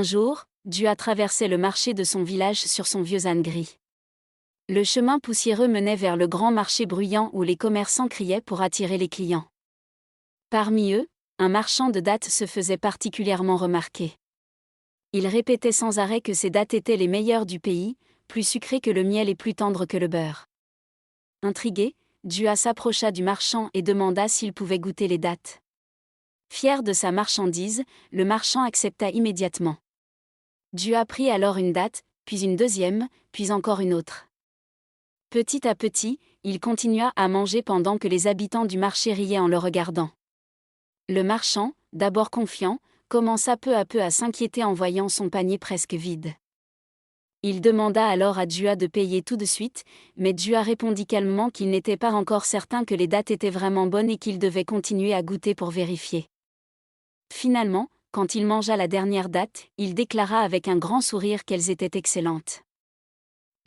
jour, Dua traversait le marché de son village sur son vieux âne gris. Le chemin poussiéreux menait vers le grand marché bruyant où les commerçants criaient pour attirer les clients. Parmi eux, un marchand de dattes se faisait particulièrement remarquer. Il répétait sans arrêt que ces dattes étaient les meilleures du pays, plus sucrées que le miel et plus tendres que le beurre. Intrigué, Dua s'approcha du marchand et demanda s'il pouvait goûter les dattes. Fier de sa marchandise, le marchand accepta immédiatement. Dua prit alors une datte, puis une deuxième, puis encore une autre. Petit à petit, il continua à manger pendant que les habitants du marché riaient en le regardant. Le marchand, d'abord confiant, commença peu à peu à s'inquiéter en voyant son panier presque vide. Il demanda alors à Dua de payer tout de suite, mais Dua répondit calmement qu'il n'était pas encore certain que les dattes étaient vraiment bonnes et qu'il devait continuer à goûter pour vérifier. Finalement, quand il mangea la dernière date, il déclara avec un grand sourire qu'elles étaient excellentes.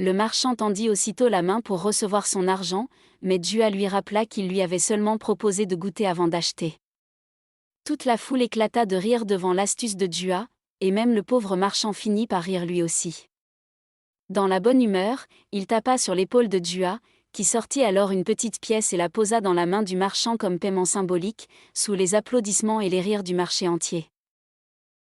Le marchand tendit aussitôt la main pour recevoir son argent, mais Dua lui rappela qu'il lui avait seulement proposé de goûter avant d'acheter. Toute la foule éclata de rire devant l'astuce de Dua, et même le pauvre marchand finit par rire lui aussi. Dans la bonne humeur, il tapa sur l'épaule de Dua, qui sortit alors une petite pièce et la posa dans la main du marchand comme paiement symbolique, sous les applaudissements et les rires du marché entier.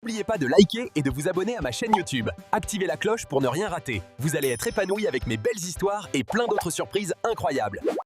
N'oubliez pas de liker et de vous abonner à ma chaîne YouTube. Activez la cloche pour ne rien rater. Vous allez être épanoui avec mes belles histoires et plein d'autres surprises incroyables.